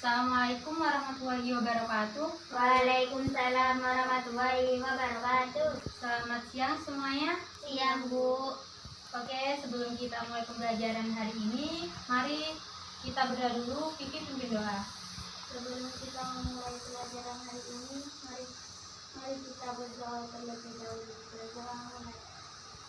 Assalamualaikum warahmatullahi wabarakatuh. Waalaikumsalam warahmatullahi wabarakatuh. Selamat siang semuanya. Siang, Bu. Oke, sebelum kita mulai pembelajaran hari ini, mari kita berdoa dulu. Pipi pimpin doa. Sebelum kita memulai pelajaran hari ini, mari kita berdoa terlebih dahulu.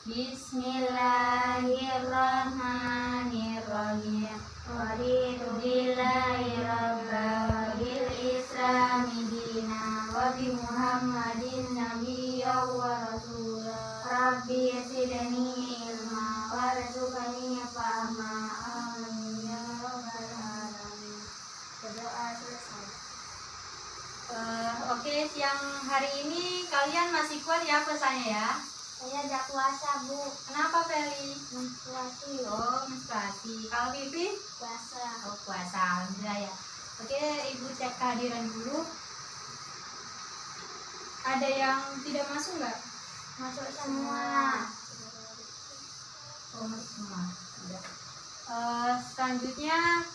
Bismillahirrahmanirrahim. Raditu billahi rabba wa bil islami dina wa bi Muhammadin nabiyya wa rasula. Rabbi zidni ilma warzuqni fahma. Amin ya rabbal alamin. Berdoa selesai. Oke, siang hari ini kalian masih kuat ya pesannya ya? Saya tidak puasa, Bu. Kenapa Feli? Menstruasi. Oh, menstruasi. Kalau Pipi? Puasa. Oh, puasa. Alhamdulillah ya. Oke, Ibu cek kehadiran dulu. Ada yang tidak masuk nggak? Masuk semua. Oh, masuk semua. Sudah. Selanjutnya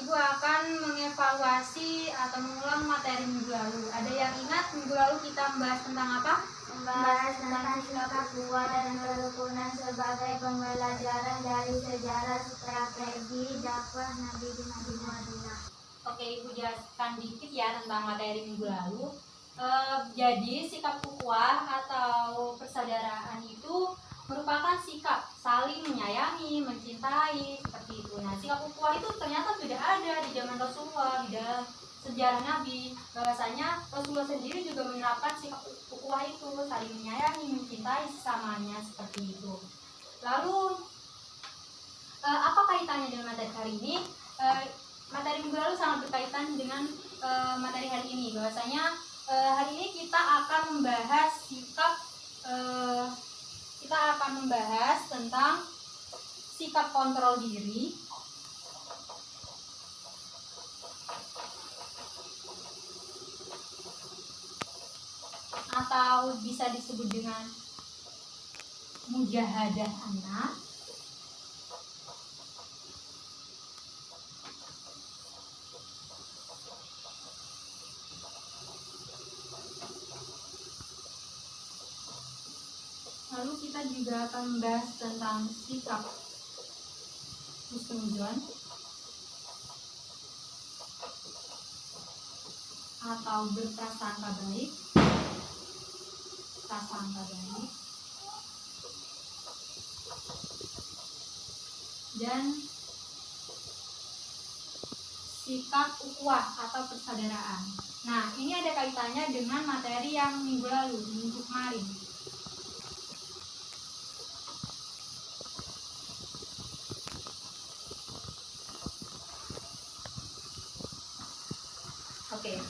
Ibu akan mengevaluasi atau mengulang materi minggu lalu. Ada yang ingat minggu lalu kita membahas tentang apa? Membahas tentang sikap ukhuwah dan kerukunan sebagai pembelajaran dari sejarah strategi dakwah Nabi di Madinah. Oke, Ibu jelaskan dikit ya tentang materi minggu lalu. Jadi sikap ukhuwah atau persaudaraan itu merupakan sikap saling menyayangi, mencintai, seperti itu. Nah, sikap ukhuwah itu ternyata sudah ada di zaman Rasulullah, di dalam sejarah Nabi. Bahwasanya Rasulullah sendiri juga menerapkan sikap ukhuwah itu, saling menyayangi, mencintai sesamanya, seperti itu. Lalu, apa kaitannya dengan materi hari ini? Materi minggu lalu sangat berkaitan dengan materi hari ini. Bahwasanya hari ini kita akan membahas tentang sikap kontrol diri atau bisa disebut dengan mujahadah anak. Lalu kita juga akan membahas tentang sikap husnuzon atau berprasangka baik, dan sikap ukhuwah atau persaudaraan. Nah, ini ada kaitannya dengan materi yang minggu lalu, minggu kemarin. Oke.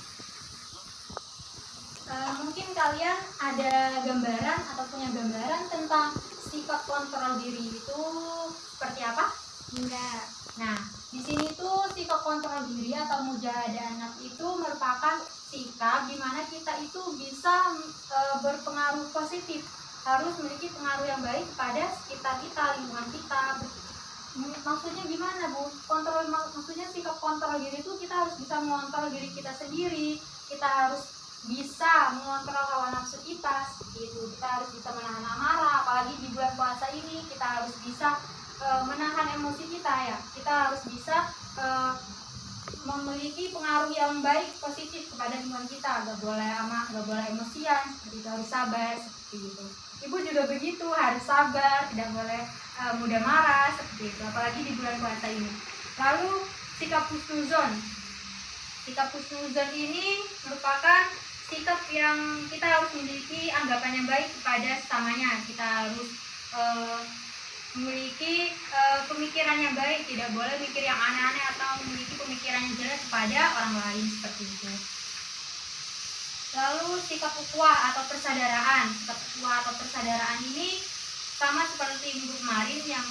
Mungkin kalian ada gambaran atau punya gambaran tentang sikap kontrol diri itu seperti apa? Enggak. Nah, di sini tuh sikap kontrol diri atau mujahadah anak itu merupakan sikap di mana kita itu bisa berpengaruh positif, harus memiliki pengaruh yang baik kepada sekitar kita, lingkungan kita. Maksudnya gimana, Bu? Maksudnya sikap kontrol diri itu kita harus bisa mengontrol diri kita sendiri. Kita harus bisa mengontrol hawa nafsu kita, gitu. Kita harus bisa menahan amarah, apalagi di bulan puasa ini kita harus bisa menahan emosi kita ya. Kita harus bisa memiliki pengaruh yang baik positif kepada lingkungan kita. Gak boleh emosian, seperti itu, harus sabar, seperti itu. Ibu juga begitu, harus sabar, tidak boleh mudah marah, seperti itu, apalagi di bulan puasa ini. Lalu sikap husnuzon. Sikap husnuzon ini merupakan sikap yang kita harus memiliki anggapan yang baik kepada sesamanya. Kita harus memiliki pemikiran yang baik, tidak boleh mikir yang aneh-aneh atau memiliki pemikiran yang jelek kepada orang lain, seperti itu. Lalu sikap ukhuwah atau persaudaraan. Sikap ukhuwah atau persaudaraan ini sama seperti minggu kemarin yang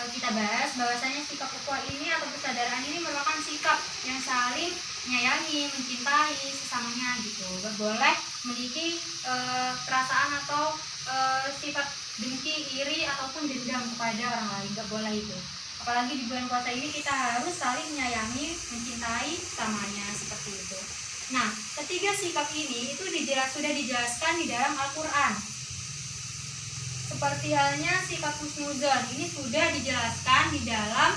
kita bahas, bahwasanya sikap ukhuwah ini atau persaudaraan ini merupakan sikap yang saling menyayangi, mencintai sesamanya, gitu. Gak boleh memiliki perasaan atau sifat dengki, iri ataupun dendam kepada orang lain, gak boleh itu. Apalagi di bulan puasa ini kita harus saling menyayangi, mencintai samanya seperti itu. Nah, ketiga sikap ini itu sudah dijelaskan di dalam Al-Quran. Seperti halnya sikap husnuzon, ini sudah dijelaskan di dalam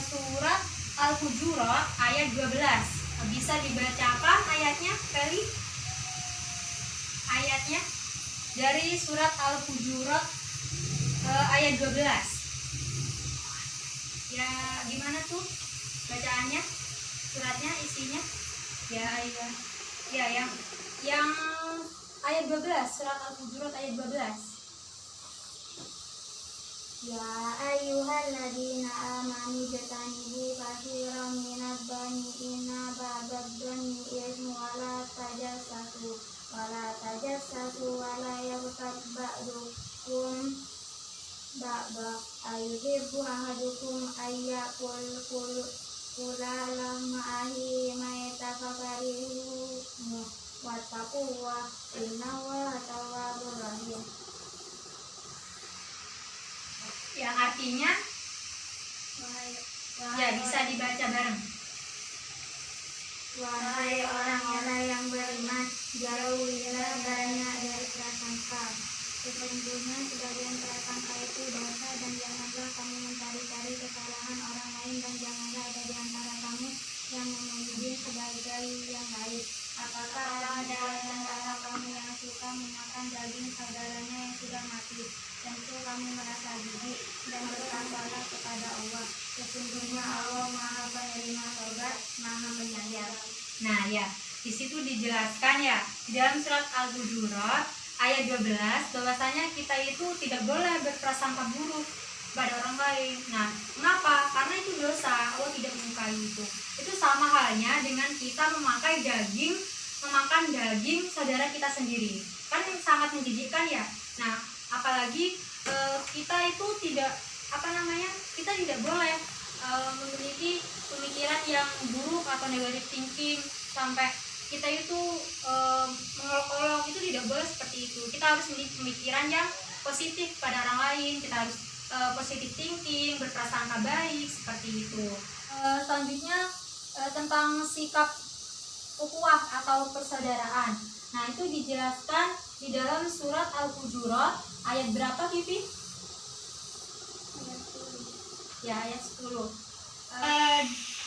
surat Al-Hujurat ayat 12. Bisa dibacakan ayatnya, Feli? Ayatnya dari surat Al-Hujurat ayat 12. Ya, gimana tuh bacaannya? Suratnya, isinya? Ya, yang ayat 12, surat Al-Hujurat ayat 12. Ya ayyuhalladzina amanu jatanibu katsiran minadh dhani inna ba'dadh dhani ismu wala tajassasu wala yaghtab ba'dukum ba'da ayyuhibbu ahadukum kula lama'ahi maitafakarihu wattaquwa innallaha tawwabur rahim. Yang artinya ya bisa dibaca bareng. Wahai orang-orang yang beriman, jauhilah banyak dari prasangka. Sesungguhnya sebagian prasangka itu dosa, dan janganlah kamu mencari-cari kesalahan orang lain, dan janganlah ada di antara kamu yang memuji sebagai yang lain. Apakah ada di antara kamu yang suka memakan daging saudaranya yang sudah mati? Tentu kamu merasa jijik, dan bertakwalah kepada Allah. Sesungguhnya Allah Maha Penerima Taubat, Maha Penyayang. Nah ya, di situ dijelaskan ya di dalam surat Al-Hujurat ayat 12 bahwasanya kita itu tidak boleh berprasangka buruk pada orang lain. Nah, mengapa? Karena itu dosa, Allah tidak menyukai itu. Itu sama halnya dengan kita memakan daging saudara kita sendiri. Kan sangat menjijikkan ya. Nah, apalagi kita itu kita tidak boleh memiliki pemikiran yang buruk atau negatif thinking sampai kita itu mengolok-olok, itu tidak boleh seperti itu. Kita harus memiliki pemikiran yang positif pada orang lain, kita harus positive thinking, berprasangka baik seperti itu. Selanjutnya tentang sikap ukhuwah atau persaudaraan. Nah, itu dijelaskan di dalam surat Al-Hujurat ayat berapa, Vivi? Ya, ayat 10.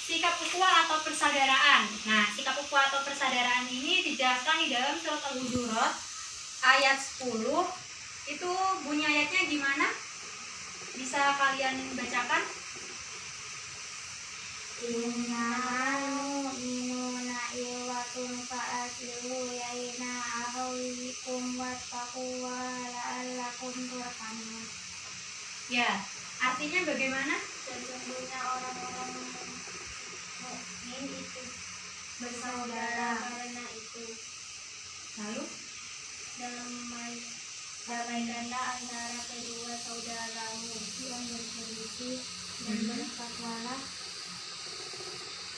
Sikap ukhuwah atau persaudaraan. Nah, sikap ukhuwah atau persaudaraan ini dijelaskan di dalam surat Al-Hujurat ayat 10. Itu bunyi ayatnya gimana? Bisa kalian bacakan? Innamal mu'minuna ikhwatun fa'aslihu baina akhawaykum wattaqullaha la'allakum turhamun. Ya, artinya bagaimana? Sesungguhnya orang-orang mukmin itu bersaudara karena itu. Lalu damaikanlah antara kedua saudaramu yang berselisih, dan bertakwalah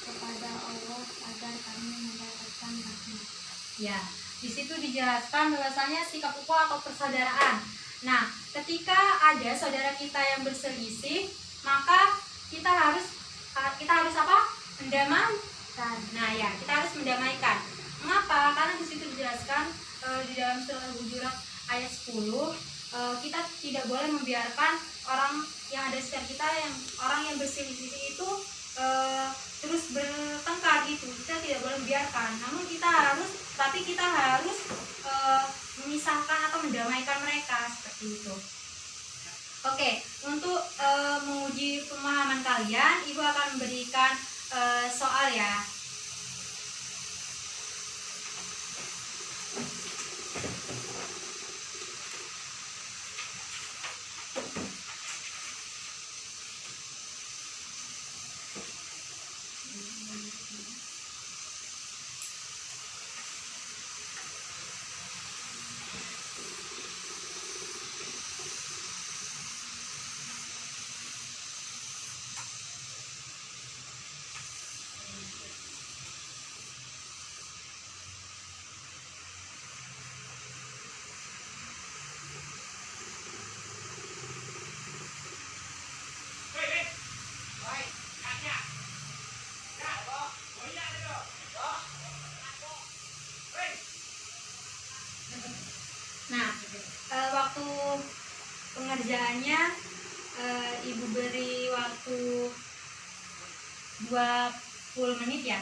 kepada Allah agar kami mendapatkan rahmat. Ya, di situ dijelaskan bahwasanya sikap ukhuwah atau persaudaraan. Nah, ketika ada saudara kita yang berselisih, maka kita harus apa? Mendamaikan. Nah, ya, kita harus mendamaikan. Mengapa? Karena di situ dijelaskan di dalam surat Al-Hujurat ayat 10, kita tidak boleh membiarkan orang yang ada sekitar kita, orang yang berselisih itu terus bertengkar gitu. Kita tidak boleh membiarkan. Namun kita harus memisahkan atau mendamaikan mereka seperti itu. Oke, untuk menguji pemahaman kalian, Ibu akan memberikan soal ya. waktu 20 menit ya.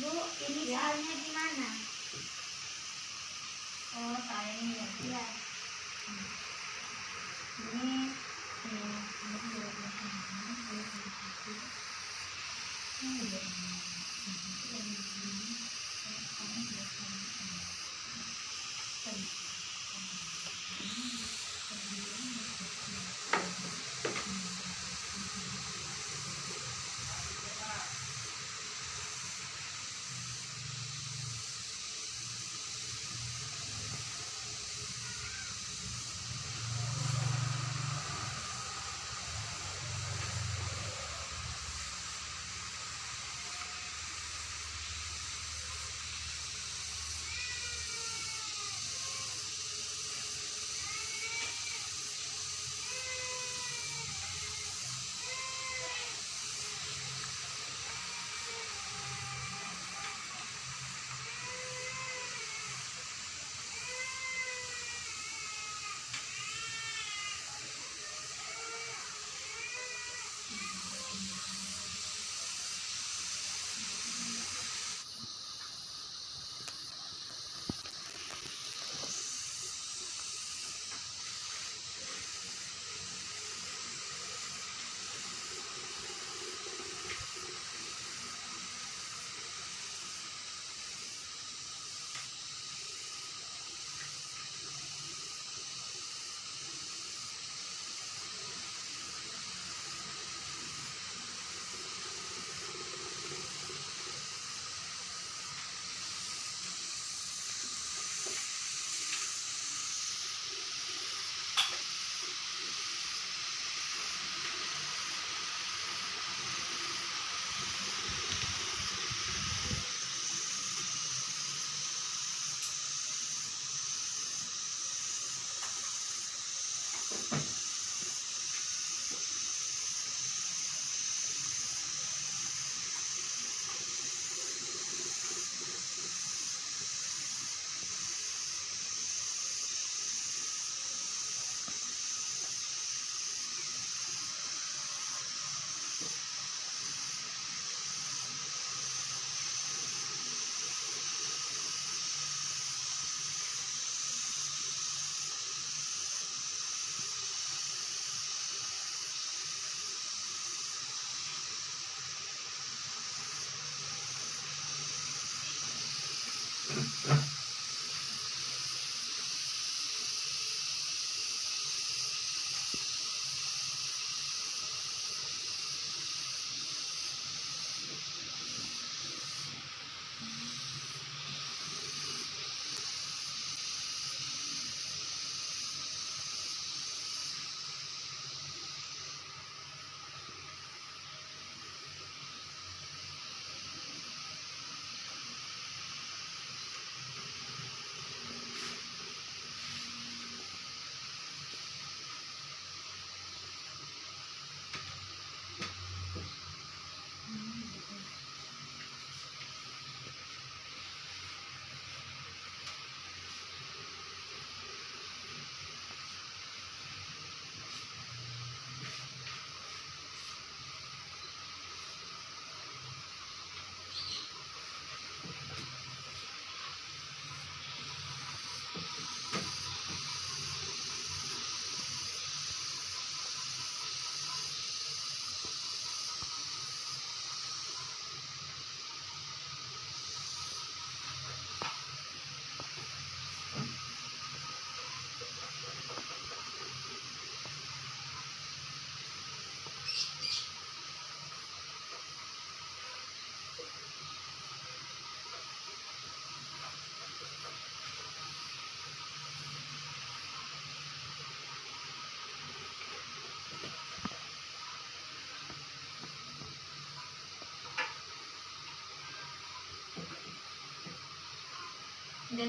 Bu, ini soalnya di mana? Oh, saya ini ya. Ya. Ini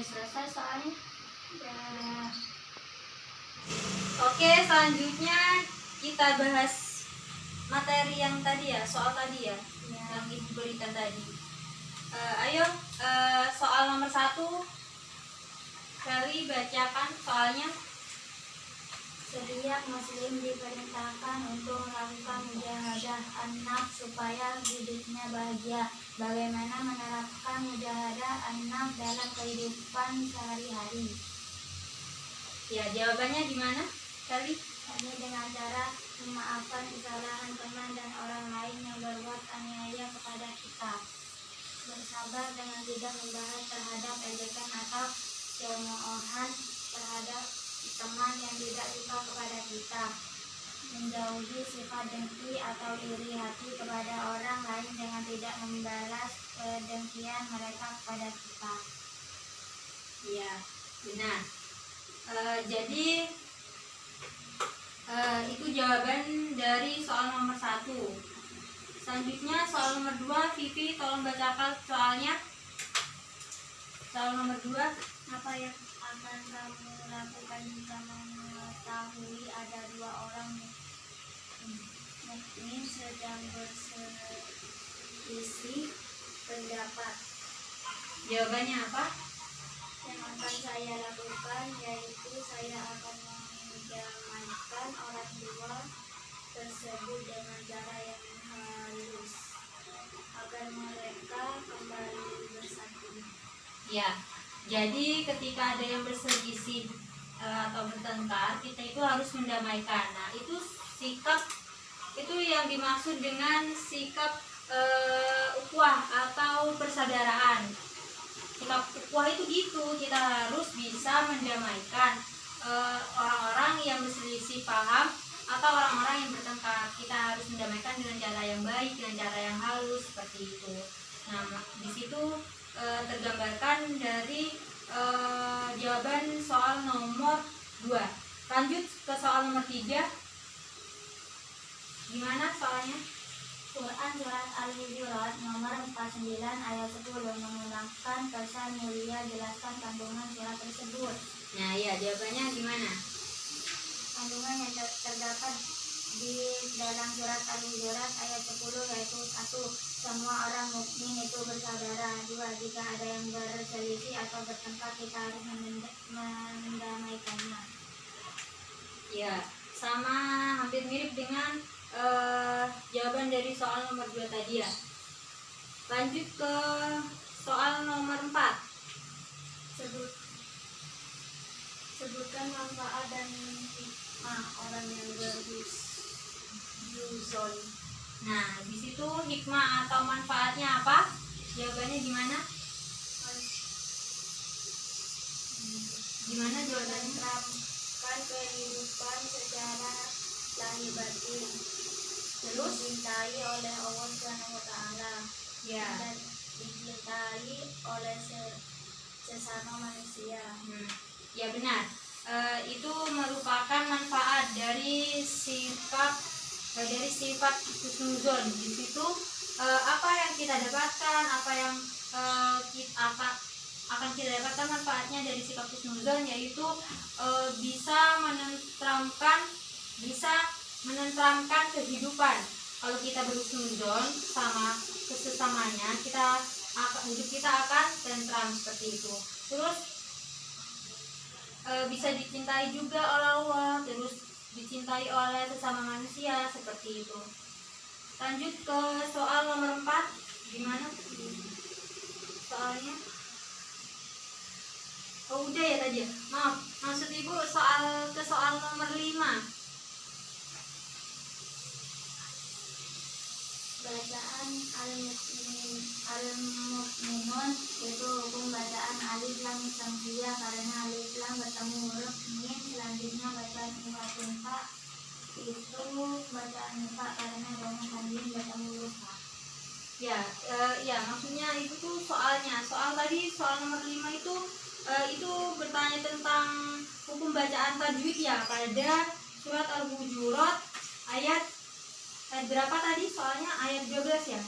udah selesai soalnya. Ya. Oke, selanjutnya kita bahas materi yang tadi ya, soal tadi ya, yang ibu berikan tadi. Ayo, soal nomor 1. Kali bacakan soalnya. Setiap muslim diperintahkan untuk melakukan mujahadah an-nafs supaya hidupnya bahagia. Bagaimana menerapkan mujahadah an-nafs dalam kehidupan sehari-hari? Ya, jawabannya gimana? Kali. Hanya dengan cara memaafkan kesalahan teman dan orang lain yang berbuat aniaya kepada kita. Bersabar dengan tidak membahas terhadap ejekan atau cemoohan terhadap teman yang tidak suka kepada kita. Menjauhi sifat dengki atau iri hati kepada orang lain dengan tidak membalas kedengkian mereka kepada kita. Iya, benar. Jadi itu jawaban dari soal nomor 1. Selanjutnya soal nomor 2, Vivi tolong bacakan soalnya. Soal nomor 2. Apa yang akan kamu lakukan jika mengetahui ada 2 orang mukmin sedang berselisih pendapat? Jawabannya apa? Yang akan saya lakukan yaitu saya akan mendamaikan orang 2 tersebut dengan cara yang halus agar mereka kembali bersatu. Ya, jadi ketika ada yang berselisih atau bertengkar, kita itu harus mendamaikan. Nah, itu sikap, itu yang dimaksud dengan sikap ukhuwah atau persaudaraan. Sikap ukhuwah itu gitu, kita harus bisa mendamaikan orang-orang yang berselisih paham atau orang-orang yang bertengkar. Kita harus mendamaikan dengan cara yang baik, dengan cara yang halus, seperti itu. Nah, di situ tergambarkan dari jawaban soal nomor 2. Lanjut ke soal nomor 3. Gimana soalnya? Quran Surat Al-Hujurat nomor 49 ayat 10 menggunakan pesan mulia jelaskan kandungan surat tersebut. Nah, ya, jawabannya gimana? Kandungan yang terdapat di dalam surat Al-Hujurat ayat 10 yaitu 1. Semua orang mukmin itu bersaudara. 2. Jika ada yang berselisih atau bertengkar kita harus mendamaikannya. Ya, sama hampir mirip dengan jawaban dari soal nomor 2 tadi ya. Lanjut ke soal nomor 4. Sebutkan manfaat dan hikmah orang yang berhusnuzon. Nah, di situ hikmah atau manfaatnya apa? Jawabannya gimana? Gimana jawabannya? Menerapkan kehidupan secara lahir batin. Terus Dicintai oleh Allah SWT ya. dan dicintai oleh sesama manusia. Ya, benar. Itu merupakan manfaat dari sifat husnuzon. Di situ apa yang kita dapatkan, apa yang akan kita dapatkan manfaatnya dari sikap husnuzon, yaitu bisa menenteramkan kehidupan. Kalau kita berhusnuzon sama kesesamanya, hidup kita akan tentram seperti itu. Terus bisa dicintai juga oleh Allah, terus dicintai oleh sesama manusia, seperti itu. Lanjut ke soal nomor 4. Gimana soalnya? Oh, udah ya tadi ya? Maaf, maksud ibu soal nomor 5. Bacaan al-mu'minun itu hukum bacaan alif lam samsiyah karena alif lam bertemu huruf mim. Selanjutnya bacaan ifa itu bacaan ifa karena banyak tanwin bertemu huruf ha. Ya, maksudnya itu tuh soalnya. Soal tadi soal nomor 5 itu bertanya tentang hukum bacaan tajwid ya pada surat Al-Hujurat ayat berapa tadi soalnya? Ayat 12 ya?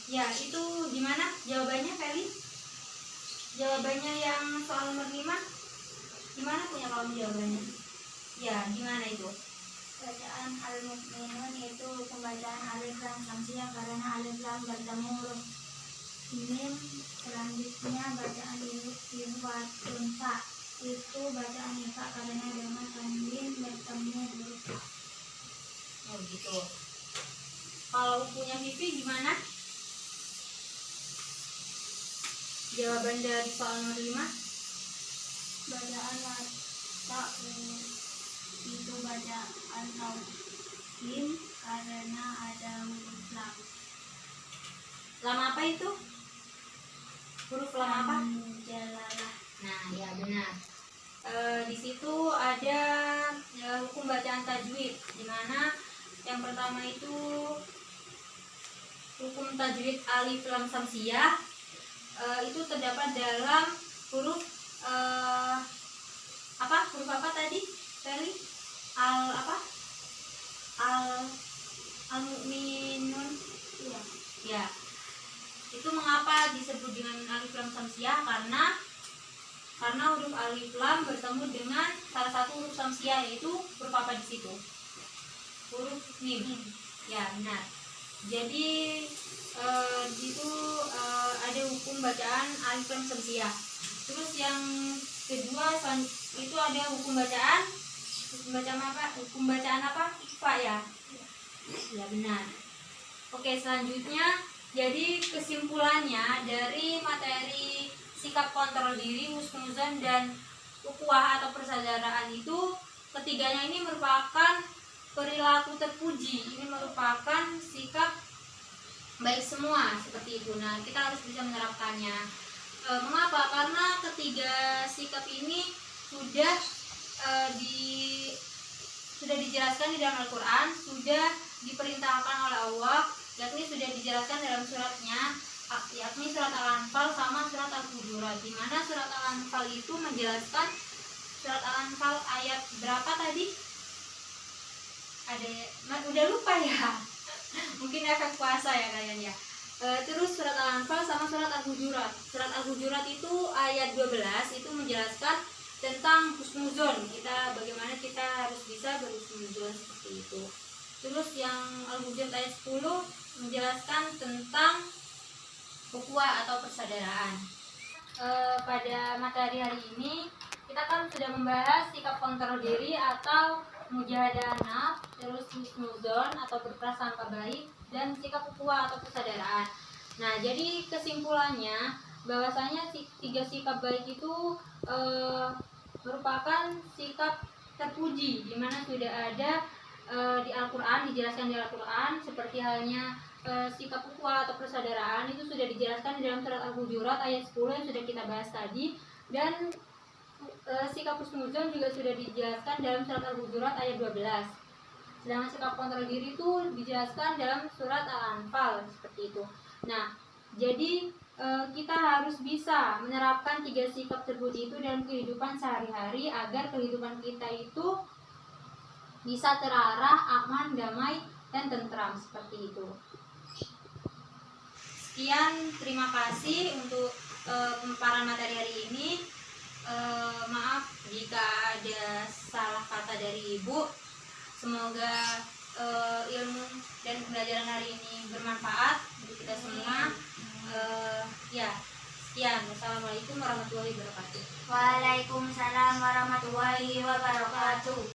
Ya, itu gimana jawabannya, Feli? Jawabannya yang soal nomor 5 gimana punya kamu jawabannya? Ya, gimana itu? Bacaan al-mu'minun itu pembacaan alif lam samsiyah karena alif lam bertemu huruf mim. Selanjutnya bacaan ifatun fa itu bacaan Nika karena dengan tanwin bertemu huruf. Oh gitu. Kalau punya Vivi gimana? Jawaban dari soal nomor 5? Bacaan mata itu bacaan tauhid karena ada huruf lam. Lam apa itu? Huruf lam apa? Jalalah. Nah, ya benar. Di situ ada hukum bacaan tajwid, di mana yang pertama itu hukum tajwid alif lam samsiyah. Itu terdapat dalam huruf huruf apa tadi? Feli? Al mu'minun. Iya. Ya. Itu mengapa disebut dengan alif lam samsiyah? Karena huruf alif lam bertemu dengan salah satu huruf samsiyah, yaitu huruf apa di situ? Huruf mim. Ya, benar. Jadi di situ ada hukum bacaan alif lam samsiyah. Terus yang kedua itu ada hukum bacaan apa? Hukum bacaan apa? Ikhfa ya. Ya, benar. Oke, selanjutnya jadi kesimpulannya dari materi sikap kontrol diri, husnuzon dan ukhuwah atau persaudaraan itu, ketiganya ini merupakan perilaku terpuji. Ini merupakan sikap baik semua seperti itu. Nah, kita harus bisa menerapkannya. Mengapa? Karena ketiga sikap ini sudah dijelaskan di dalam Al-Quran, sudah diperintahkan oleh Allah, yakni sudah dijelaskan dalam suratnya, yakni surat Al-Anfal sama surat Al-Hujurat. Di mana surat Al-Anfal itu menjelaskan, surat Al-Anfal ayat berapa tadi? Udah lupa ya. Mungkin efek puasa ya kalian ya. Terus surat Al-Anfal sama surat Al-Hujurat. Surat Al-Hujurat itu ayat 12 itu menjelaskan tentang husnuzon, bagaimana kita harus bisa berhusnuzon seperti itu. Terus yang Al-Hujurat ayat 10 menjelaskan tentang ukhuwah atau persaudaraan. Pada materi hari ini kita kan sudah membahas sikap kontrol diri atau mujahadah nafs, terus husnuzon atau berprasangka baik, dan sikap ukhuwah atau persaudaraan. Nah, jadi kesimpulannya bahwasanya tiga sikap baik itu merupakan sikap terpuji, di mana sudah ada di Al-Quran, dijelaskan di Al-Quran, seperti halnya sikap ukhuwah atau persaudaraan itu sudah dijelaskan di dalam surat Al-Hujurat ayat 10 yang sudah kita bahas tadi, dan sikap husnuzon juga sudah dijelaskan dalam surat Al-Hujurat ayat 12. Sedangkan sikap kontrol diri itu dijelaskan dalam surat Al-Anfal seperti itu. Nah, jadi kita harus bisa menerapkan tiga sikap terpuji itu dalam kehidupan sehari-hari agar kehidupan kita itu bisa terarah, aman, damai, dan tentram seperti itu. Sekian, terima kasih untuk pemaparan materi hari ini. Maaf jika ada salah kata dari Ibu. Semoga ilmu dan pembelajaran hari ini bermanfaat untuk kita semua. Ya, sekian. Wassalamualaikum warahmatullahi wabarakatuh. Waalaikumsalam warahmatullahi wabarakatuh.